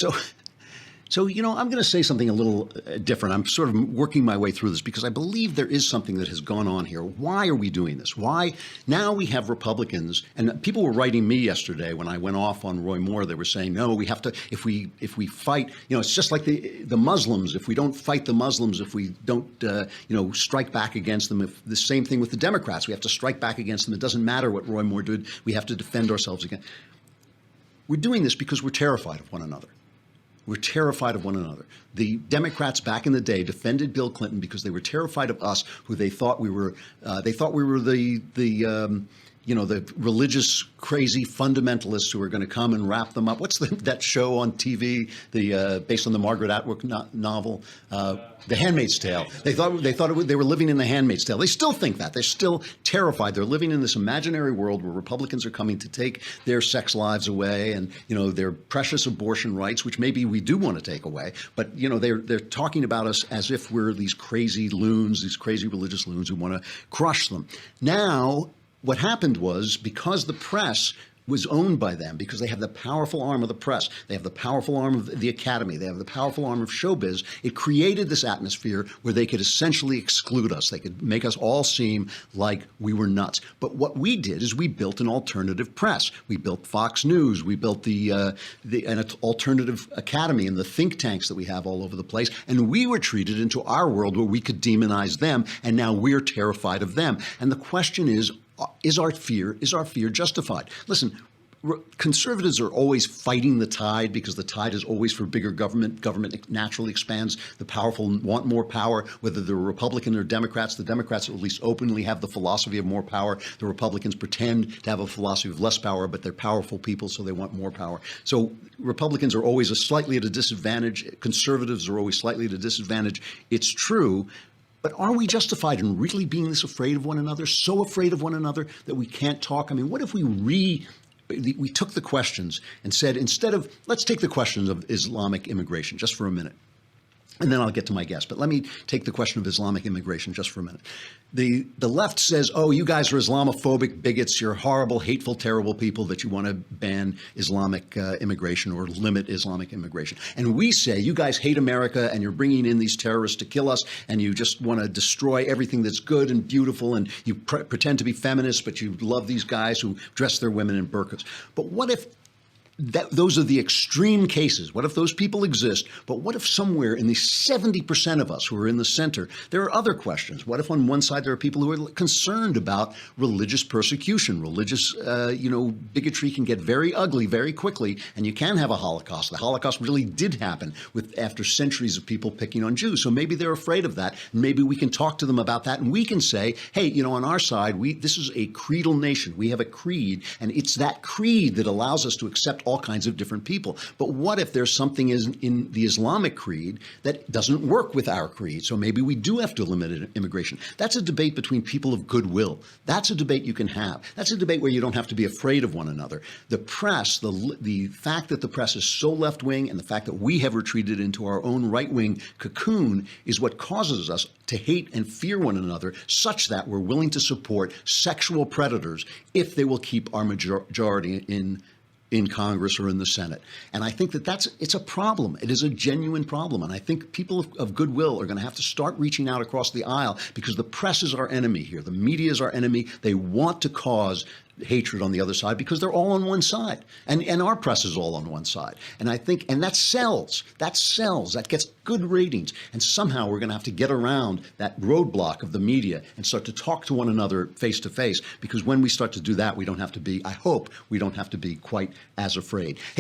So, so, I'm going to say something a little different. I'm sort of working my way through this because I believe there is something that has gone on here. Why are we doing this? Why now we have Republicans, and people were writing me yesterday when I went off on Roy Moore. They were saying, no, we have to, if we fight, it's just like the Muslims. If we don't fight the Muslims, if we don't, strike back against them, if the same thing with the Democrats, we have to strike back against them. It doesn't matter what Roy Moore did. We have to defend ourselves again. We're doing this because we're terrified of one another. We're terrified of one another. The Democrats back in the day defended Bill Clinton because they were terrified of us, who they thought we were. They thought we were the religious, crazy fundamentalists who were going to come and wrap them up. What's that show on TV, based on the Margaret Atwood novel, The Handmaid's Tale? They thought they were living in The Handmaid's Tale. They still think that. They're still terrified. They're living in this imaginary world where Republicans are coming to take their sex lives away and, their precious abortion rights, which maybe we do want to take away. But, they're talking about us as if we're these crazy loons, these crazy religious loons who want to crush them. Now, what happened was, because the press was owned by them, because they have the powerful arm of the press, they have the powerful arm of the academy, they have the powerful arm of showbiz, it created this atmosphere where they could essentially exclude us. They could make us all seem like we were nuts. But what we did is we built an alternative press. We built Fox News. We built an alternative academy and the think tanks that we have all over the place. And we were treated into our world where we could demonize them. And now we're terrified of them. And the question is our fear justified? Listen, conservatives are always fighting the tide because the tide is always for bigger government. Government naturally expands. The powerful want more power, whether they're Republican or Democrats. The Democrats at least openly have the philosophy of more power. The Republicans pretend to have a philosophy of less power, but they're powerful people, so they want more power. So Republicans are always slightly at a disadvantage. Conservatives are always slightly at a disadvantage. It's true. But are we justified in really being this afraid of one another, so afraid of one another that we can't talk? I mean, what if we took the questions and said, let's take the questions of Islamic immigration just for a minute. And then I'll get to my guess. But let me take the question of Islamic immigration just for a minute. The left says, oh, you guys are Islamophobic bigots. You're horrible, hateful, terrible people that you want to ban Islamic immigration or limit Islamic immigration. And we say, you guys hate America and you're bringing in these terrorists to kill us and you just want to destroy everything that's good and beautiful and you pretend to be feminists, but you love these guys who dress their women in burqas. But what if those are the extreme cases? What if those people exist? But what if somewhere in the 70% of us who are in the center, there are other questions? What if on one side there are people who are concerned about religious persecution? Religious, bigotry can get very ugly very quickly, and you can have a Holocaust. The Holocaust really did happen after centuries of people picking on Jews. So maybe they're afraid of that. Maybe we can talk to them about that, and we can say, hey, on our side, this is a creedal nation. We have a creed, and it's that creed that allows us to accept all kinds of different people. But what if there's something in the Islamic creed that doesn't work with our creed? So maybe we do have to limit immigration. That's a debate between people of goodwill. That's a debate you can have. That's a debate where you don't have to be afraid of one another. The press, the fact that the press is so left-wing and the fact that we have retreated into our own right-wing cocoon is what causes us to hate and fear one another, such that we're willing to support sexual predators if they will keep our majority in Congress or in the Senate. And I think it's a problem. It is a genuine problem. And I think people of goodwill are going to have to start reaching out across the aisle because the press is our enemy here. The media is our enemy. They want to cause hatred on the other side because they're all on one side. And our press is all on one side. And I think, and that sells. That sells. That gets good ratings. And somehow we're going to have to get around that roadblock of the media and start to talk to one another face to face, because when we start to do that, I hope we don't have to be quite as afraid. Hey,